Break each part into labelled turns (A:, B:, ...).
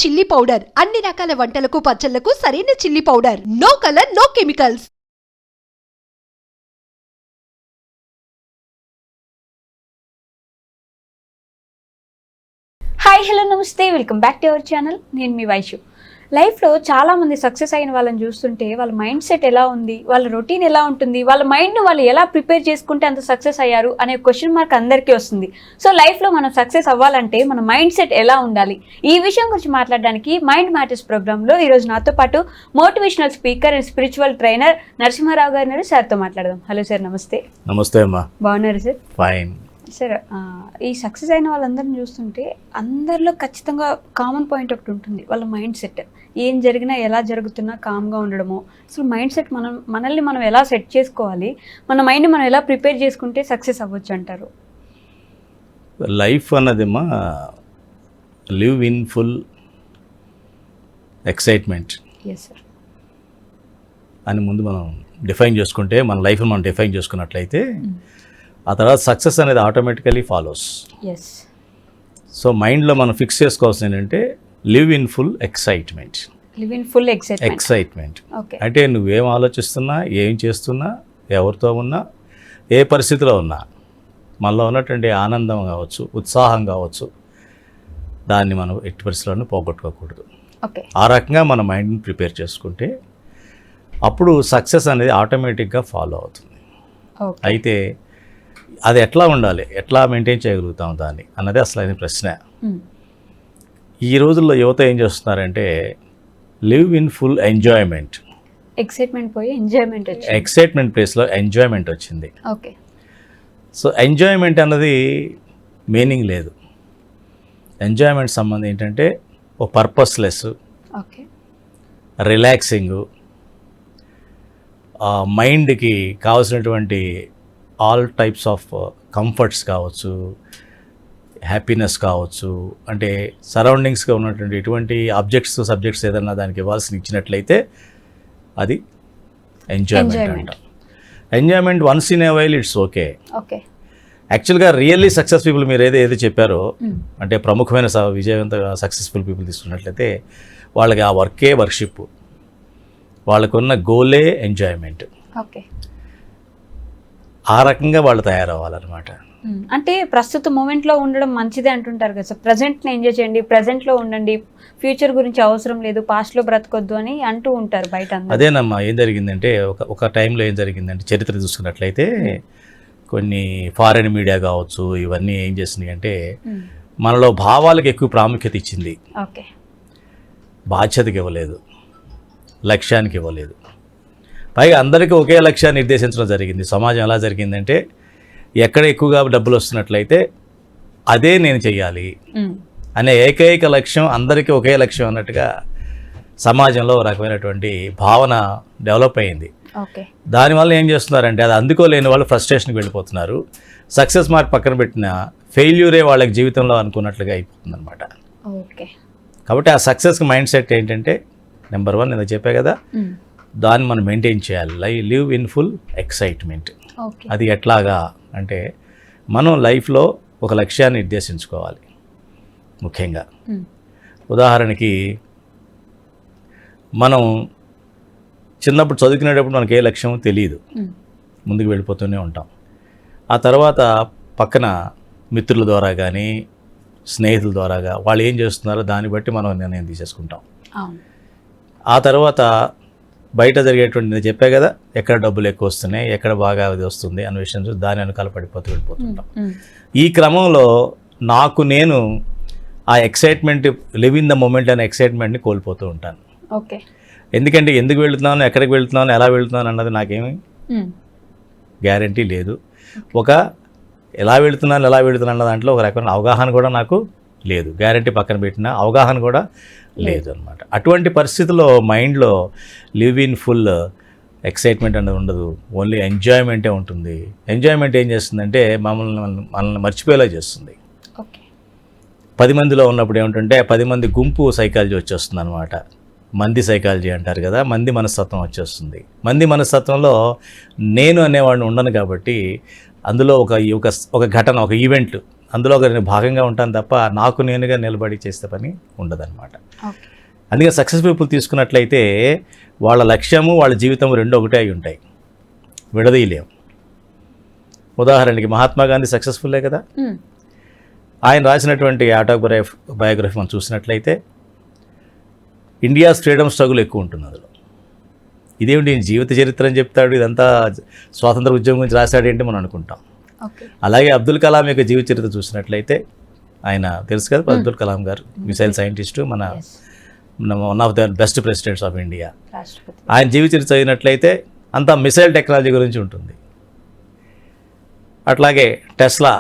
A: Chilli powder అన్ని రకాల వంటలకు పచ్చళ్లకు సరైన chilli powder. No colour, no chemicals.
B: Hi hello నమస్తే, welcome back to our channel. నేను మీ వైషు. లైఫ్లో చాలామంది సక్సెస్ అయిన వాళ్ళని చూస్తుంటే వాళ్ళ మైండ్ సెట్ ఎలా ఉంది, వాళ్ళ రొటీన్ ఎలా ఉంటుంది, వాళ్ళ మైండ్ను వాళ్ళు ఎలా ప్రిపేర్ చేసుకుంటే అంత సక్సెస్ అయ్యారు అనే క్వశ్చన్ మార్క్ అందరికీ వస్తుంది. సో లైఫ్లో మనం సక్సెస్ అవ్వాలంటే మన మైండ్ సెట్ ఎలా ఉండాలి, ఈ విషయం గురించి మాట్లాడడానికి మైండ్ మ్యాటర్స్ ప్రోగ్రాంలో ఈరోజు నాతో పాటు motivational speaker and spiritual trainer Narasimha Rao గారు ఉన్నారు. సార్తో మాట్లాడదాం. హలో సార్, నమస్తే.
C: నమస్తే అమ్మా.
B: బాగున్నారు సార్?
C: Fine
B: sir. ఈ సక్సెస్ అయిన వాళ్ళందరిని చూస్తుంటే అందరిలో ఖచ్చితంగా కామన్ పాయింట్ ఒకటి ఉంటుంది, వాళ్ళ మైండ్ సెట్. ఏం జరిగినా ఎలా జరుగుతున్నా కామ్గా ఉండడము. అసలు మైండ్ సెట్ మనల్ని మనం ఎలా సెట్ చేసుకోవాలి, మన మైండ్ మనం ఎలా ప్రిపేర్ చేసుకుంటే సక్సెస్ అవ్వచ్చు అంటారు?
C: లైఫ్ అన్నదిమ్మా live in full excitement
B: yes sir
C: అని ముందు మనం డిఫైన్ చేసుకుంటే, మన లైఫ్ని మనం డిఫైన్ చేసుకున్నట్లయితే ఆ తర్వాత సక్సెస్ అనేది ఆటోమేటికలీ ఫాలోస్.
B: ఎస్.
C: సో మైండ్లో మనం ఫిక్స్ చేసుకోవాల్సింది ఏంటంటే live in full excitement.
B: Live in full
C: excitement
B: okay.
C: అంటే నువ్వేం ఆలోచిస్తున్నా, ఏం చేస్తున్నా, ఎవరితో ఉన్నా, ఏ పరిస్థితిలో ఉన్నా మనలో ఉన్నటువంటి ఆనందం కావచ్చు, ఉత్సాహం కావచ్చు, దాన్ని మనం ఎట్టి పరిస్థితుల్లోనూ పోగొట్టుకోకూడదు.
B: ఓకే.
C: ఆ రకంగా మన మైండ్ని ప్రిపేర్ చేసుకుంటే అప్పుడు సక్సెస్ అనేది ఆటోమేటిక్గా ఫాలో అవుతుంది. అయితే అది ఎట్లా ఉండాలి, ఎట్లా మెయింటైన్ చేయగలుగుతాం దాన్ని అన్నది అసలు అయిన ప్రశ్న. ఈ రోజుల్లో యువత ఏం చేస్తున్నారంటే live in full enjoyment.
B: Excitement పోయి ఎంజాయ్మెంట్ వచ్చింది.
C: ఎక్సైట్మెంట్ ప్లేస్లో ఎంజాయ్మెంట్ వచ్చింది.
B: ఓకే.
C: సో ఎంజాయ్మెంట్ అన్నది మీనింగ్ లేదు. ఎంజాయ్మెంట్ సంబంధం ఏంటంటే ఓ పర్పస్లెస్,
B: ఓకే,
C: రిలాక్సింగు, మైండ్కి కావాల్సినటువంటి ఆల్ టైప్స్ ఆఫ్ కంఫర్ట్స్ కావచ్చు, హ్యాపీనెస్ కావచ్చు, అంటే సరౌండింగ్స్గా ఉన్నటువంటి ఎటువంటి సబ్జెక్ట్స్ ఏదన్నా దానికి ఇవ్వాల్సిన ఇచ్చినట్లయితే అది ఎంజాయ్మెంట్ అంటాం. Enjoyment once in a while it's okay.
B: Okay.
C: యాక్చువల్గా రియల్లీ సక్సెస్ పీపుల్ మీరు ఏదైతే చెప్పారో, అంటే ప్రముఖమైన విజయవంత సక్సెస్ఫుల్ పీపుల్ తీసుకున్నట్లయితే వాళ్ళకి ఆ వర్కే వర్షిప్, వాళ్ళకున్న గోలే ఎంజాయ్మెంట్.
B: ఓకే.
C: ఆ రకంగా వాళ్ళు తయారవ్వాలన్నమాట.
B: అంటే ప్రస్తుత మూమెంట్లో ఉండడం మంచిదే అంటుంటారు కదా సార్. ప్రజెంట్ని ఎంజాయ్ చేయండి, ప్రజెంట్లో ఉండండి, ఫ్యూచర్ గురించి అవసరం లేదు, పాస్ట్లో బ్రతకొద్దు అని అంటూ ఉంటారు బయట.
C: అదేనమ్మా. ఏం జరిగిందంటే ఒక టైంలో ఏం జరిగిందంటే చరిత్ర చూసుకున్నట్లయితే కొన్ని ఫారెన్ మీడియా కావచ్చు, ఇవన్నీ ఏం చేసినాయి అంటే మనలో భావాలకు ఎక్కువ ప్రాముఖ్యత ఇచ్చింది.
B: ఓకే.
C: బాధ్యతకి ఇవ్వలేదు, లక్ష్యానికి ఇవ్వలేదు. పైగా అందరికీ ఒకే లక్ష్యాన్ని నిర్దేశించడం జరిగింది. సమాజం ఎలా జరిగిందంటే ఎక్కడ ఎక్కువగా డబ్బులు వస్తున్నట్లయితే అదే నేను చెయ్యాలి అనే ఏకైక లక్ష్యం, అందరికీ ఒకే లక్ష్యం అన్నట్టుగా సమాజంలో రకమైనటువంటి భావన డెవలప్ అయింది.
B: ఓకే.
C: దానివల్ల ఏం చేస్తున్నారంటే అది అందుకోలేని వాళ్ళు ఫ్రస్ట్రేషన్కి వెళ్ళిపోతున్నారు. సక్సెస్ మార్క్ పక్కన పెట్టిన ఫెయిల్యూరే వాళ్ళకి జీవితంలో అనుకున్నట్లుగా అయిపోతుంది అనమాట.
B: ఓకే.
C: కాబట్టి ఆ సక్సెస్కి మైండ్ సెట్ ఏంటంటే నెంబర్ 1 నేను చెప్పా కదా, దాన్ని మనం మెయింటైన్ చేయాలి. Live in full excitement. అది ఎట్లాగా అంటే మనం లైఫ్లో ఒక లక్ష్యాన్ని నిర్దేశించుకోవాలి. ముఖ్యంగా ఉదాహరణకి మనం చిన్నప్పుడు చదువుకునేటప్పుడు మనకి ఏ లక్ష్యం తెలియదు, ముందుకు వెళ్ళిపోతూనే ఉంటాం. ఆ తర్వాత పక్కన మిత్రుల ద్వారా కానీ స్నేహితుల ద్వారాగా వాళ్ళు ఏం చేస్తున్నారో దాన్ని బట్టి మనం నిర్ణయం తీసేసుకుంటాం. ఆ తర్వాత బయట జరిగేటువంటి నేను చెప్పా కదా, ఎక్కడ డబ్బులు ఎక్కువ వస్తున్నాయి, ఎక్కడ బాగా అది వస్తుంది అనే విషయం చూసి దాని వెనకాల వెళ్ళిపోతుంటాం. ఈ క్రమంలో నేను ఆ excitement, live in the moment అనే ఎక్సైట్మెంట్ని కోల్పోతూ ఉంటాను.
B: ఓకే.
C: ఎందుకంటే ఎందుకు వెళుతున్నాను, ఎక్కడికి వెళుతున్నాను, ఎలా వెళుతున్నాను అన్నది నాకేమీ గ్యారంటీ లేదు. ఎలా వెళుతున్నాను అన్న దాంట్లో ఒక రకమైన అవగాహన కూడా నాకు లేదు. గ్యారంటీ పక్కన పెట్టిన అవగాహన కూడా లేదు అనమాట. అటువంటి పరిస్థితుల్లో మైండ్లో లివ్ ఇన్ ఫుల్ ఎక్సైట్మెంట్ అనేది ఉండదు, ఓన్లీ ఎంజాయ్మెంటే ఉంటుంది. ఎంజాయ్మెంట్ ఏం చేస్తుందంటే మనల్ని మర్చిపోయేలా చేస్తుంది. 10 మందిలో ఉన్నప్పుడు ఏమిటంటే 10 మంది గుంపు సైకాలజీ వచ్చేస్తుంది అనమాట. మంది సైకాలజీ అంటారు కదా, మంది మనస్తత్వం వచ్చేస్తుంది. మంది మనస్తత్వంలో నేను అనేవాడిని ఉండను కాబట్టి అందులో ఒక ఘటన, ఒక ఈవెంట్ అందులో ఒక నేను భాగంగా ఉంటాను తప్ప నాకు నేనుగా నిలబడి చేసే పని ఉండదన్నమాట.
B: ఓకే.
C: అందుకే సక్సెస్ పీపుల్ తీసుకున్నట్లయితే వాళ్ళ లక్ష్యము వాళ్ళ జీవితం రెండు ఒకటే అయి ఉంటాయి, విడదీయలేము. ఉదాహరణకి మహాత్మా గాంధీ సక్సెస్ఫుల్లే కదా. ఆయన రాసినటువంటి బయోగ్రఫీ మనం చూసినట్లయితే ఇండియాస్ ఫ్రీడమ్ స్ట్రగుల్ ఎక్కువ ఉంటుంది అందులో. ఇదేమిటి జీవిత చరిత్ర అని చెప్తాడు, ఇదంతా స్వాతంత్ర ఉద్యమం గురించి రాశాడేంటి మనం అనుకుంటాం. అలాగే అబ్దుల్ కలాం యొక్క జీవిత చరిత్ర చూసినట్లయితే ఆయన తెలుసు కదా, అబ్దుల్ కలాం గారు మిసైల్ సైంటిస్టు, మన one of the best presidents of India. ఆయన జీవిత చరిత్ర చదివినట్లయితే అంతా మిసైల్ టెక్నాలజీ గురించి ఉంటుంది. అట్లాగే టెస్లా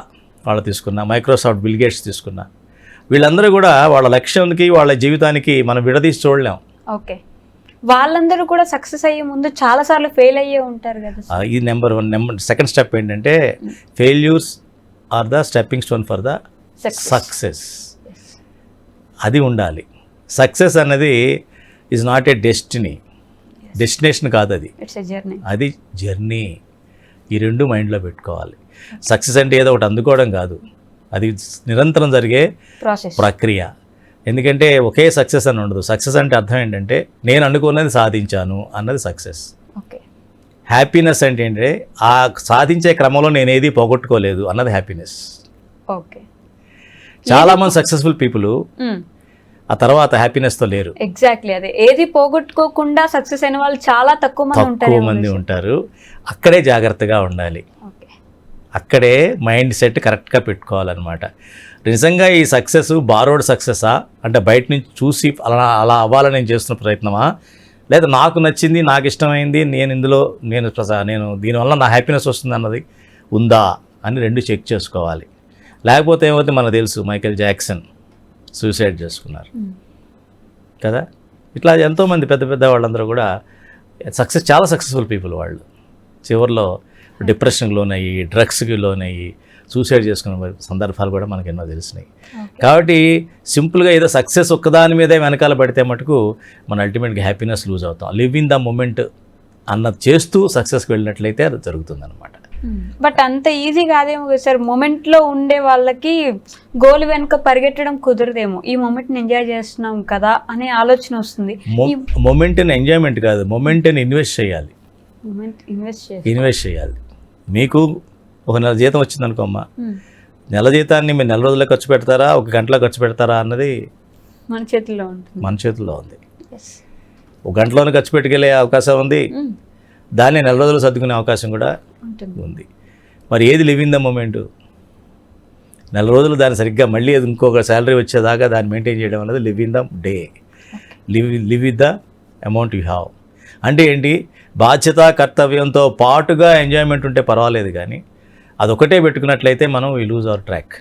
C: వాళ్ళు తీసుకున్న, మైక్రోసాఫ్ట్, బిల్ గేట్స్ తీసుకున్న, వీళ్ళందరూ కూడా వాళ్ళ లక్ష్యానికి వాళ్ళ జీవితానికి మనం విడదీసి చూడలేం.
B: ఓకే. వాళ్ళందరూ కూడా సక్సెస్ అయ్యే ముందు చాలా సార్లు ఫెయిల్ అయ్యే ఉంటారు కదా.
C: ఈ నెంబర్ 1 సెకండ్ స్టెప్ ఏంటంటే failures are the stepping stone for the success. అది ఉండాలి. సక్సెస్ అన్నది ఈజ్ నాట్ ఏ డెస్టినేషన్ కాదు, అది జర్నీ. ఈ రెండు మైండ్లో పెట్టుకోవాలి. సక్సెస్ అంటే ఏదో ఒకటి అందుకోవడం కాదు, అది నిరంతరం జరిగే ప్రక్రియ. ఎందుకంటే ఒకే సక్సెస్ అని ఉండదు. సక్సెస్ అంటే అర్థం ఏంటంటే నేను అనుకున్నది సాధించాను అన్నది సక్సెస్. హ్యాపీనెస్ అంటే ఏంటంటే ఆ సాధించే క్రమంలో నేను ఏది పోగొట్టుకోలేదు అన్నది హ్యాపీనెస్. చాలామంది సక్సెస్ఫుల్ పీపుల్ ఆ తర్వాత హ్యాపీనెస్తో లేరు.
B: ఎగ్జాక్ట్లీ అదే, ఏది పోగొట్టుకోకుండా సక్సెస్ అయిన వాళ్ళు చాలా తక్కువ మంది ఉంటారు.
C: అక్కడే జాగ్రత్తగా ఉండాలి, అక్కడే మైండ్ సెట్ కరెక్ట్గా పెట్టుకోవాలన్నమాట. నిజంగా ఈ సక్సెస్ బారోడ్ సక్సెసా అంటే బయట నుంచి చూసి అలా అవ్వాలని నేను చేస్తున్న ప్రయత్నమా, లేదా నాకు నచ్చింది, నాకు ఇష్టమైంది, నేను దీనివల్ల నా హ్యాపీనెస్ వస్తుంది అన్నది ఉందా అని రెండు చెక్ చేసుకోవాలి. లేకపోతే ఏమవుతుంది మనకు తెలుసు, మైకేల్ జాక్సన్ సూసైడ్ చేసుకున్నారు కదా. ఇట్లా ఎంతోమంది పెద్ద పెద్ద వాళ్ళందరూ కూడా చాలా సక్సెస్ఫుల్ పీపుల్ వాళ్ళు చివరిలో డిప్రెషన్కి లోనయ్యి, డ్రగ్స్కి లోనయ్యి, సూసైడ్ చేసుకునే సందర్భాలు కూడా మనకు ఎన్నో తెలిసినాయి. కాబట్టి సింపుల్గా ఏదో సక్సెస్ ఒక్కదాని మీదే వెనకాల పడితే మటుకు మన అల్టిమేట్గా హ్యాపీనెస్ లూజ్ అవుతాం. లివ్ ఇన్ ద మూమెంట్ అన్నది చేస్తూ సక్సెస్కి వెళ్ళినట్లయితే అది జరుగుతుంది అనమాట.
B: బట్ అంత ఈజీ కాదేమో సార్, మూమెంట్లో ఉండే వాళ్ళకి గోల్ వెనుక పరిగెట్టడం కుదరదేమో. ఈ మూమెంట్ని ఎంజాయ్ చేస్తున్నాం కదా అనే ఆలోచన వస్తుంది.
C: మూమెంట్ని ఎంజాయ్మెంట్ కాదు, మూమెంట్ని ఇన్వెస్ట్ చేయాలి. ఇన్వెస్ట్ చేయాలి. మీకు ఒక నెల జీతం వచ్చింది అనుకోమ్మా, నెల జీతాన్ని మీరు నెల రోజుల్లో ఖర్చు పెడతారా, ఒక గంటలో ఖర్చు పెడతారా అన్నది మన చేతుల్లో ఉంది. ఒక గంటలోనే ఖర్చు పెట్టుకెళ్ళే అవకాశం ఉంది, దాన్ని నెల రోజులు సర్దుకునే అవకాశం కూడా ఉంది. మరి ఏది లివ్ ఇన్ ద మూమెంట్? నెల రోజులు దాన్ని సరిగ్గా మళ్ళీ ఇంకొక శాలరీ వచ్చేదాకా దాన్ని మెయింటైన్ చేయడం అనేది live in the day, live with the amount you have. అంటే ఏంటి, బాధ్యత కర్తవ్యంతో పాటుగా ఎంజాయ్మెంట్ ఉంటే పర్వాలేదు, కానీ అదొకటే పెట్టుకున్నట్లయితే మనం we lose our track.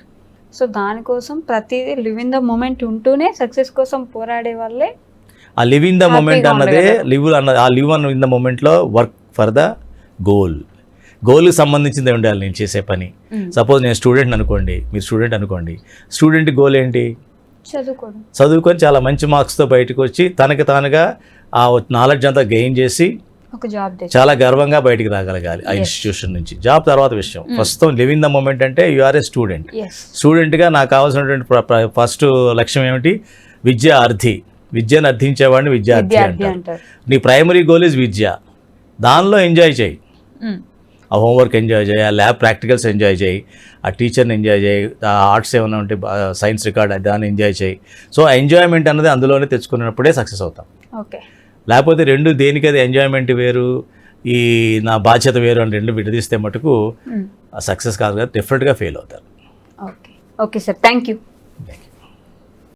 B: So దానికోసం ప్రతిదీ లివ్ ఇన్ ద మూమెంట్ ఉంటూనే సక్సెస్ కోసం పోరాడే వాళ్ళే
C: ఆ లివ్ ఇన్ ద మూమెంట్ అన్నదే ఆ లివ్ ఇన్ ద మూమెంట్లో వర్క్ ఫర్ ద గోల్కి సంబంధించింది ఉండాలి నేను చేసే పని. సపోజ్ నేను స్టూడెంట్ అనుకోండి, మీరు స్టూడెంట్ అనుకోండి, స్టూడెంట్ గోల్ ఏంటి? చదువుకొని చాలా మంచి మార్క్స్తో బయటకు వచ్చి తనకి తానుగా ఆ నాలెడ్జ్ అంతా గెయిన్ చేసి చాలా గర్వంగా బయటికి రాగలగాలి ఆ ఇన్స్టిట్యూషన్ నుంచి. జాబ్ తర్వాత విషయం. ప్రస్తుతం లివ్ ఇన్ ద మూమెంట్ అంటే యు ఆర్ ఏ స్టూడెంట్గా నాకు కావాల్సినటువంటి ఫస్ట్ లక్ష్యం ఏమిటి? విద్యను అర్థించేవాడిని విద్యార్థి అంటారు. నీ ప్రైమరీ గోల్ ఇస్ విద్య. దానిలో ఎంజాయ్ చేయి, ఆ హోంవర్క్ ఎంజాయ్ చేయి, ఆ ల్యాబ్ ప్రాక్టికల్స్ ఎంజాయ్ చేయి, ఆ టీచర్ని ఎంజాయ్ చేయి, ఆ ఆర్ట్స్ ఏమైనా ఉంటే సైన్స్ రికార్డ్ దాన్ని ఎంజాయ్ చేయి. సో ఎంజాయ్మెంట్ అన్నది అందులోనే తెచ్చుకున్నప్పుడే సక్సెస్ అవుతాం. లేకపోతే రెండు దేనికది ఎంజాయ్మెంట్ వేరు, ఈ నా బాధ్యత వేరు అని రెండు విడదీస్తే మటుకు సక్సెస్ కాదు కదా, డెఫినెట్గా ఫెయిల్ అవుతారు.
B: Okay sir, thank you.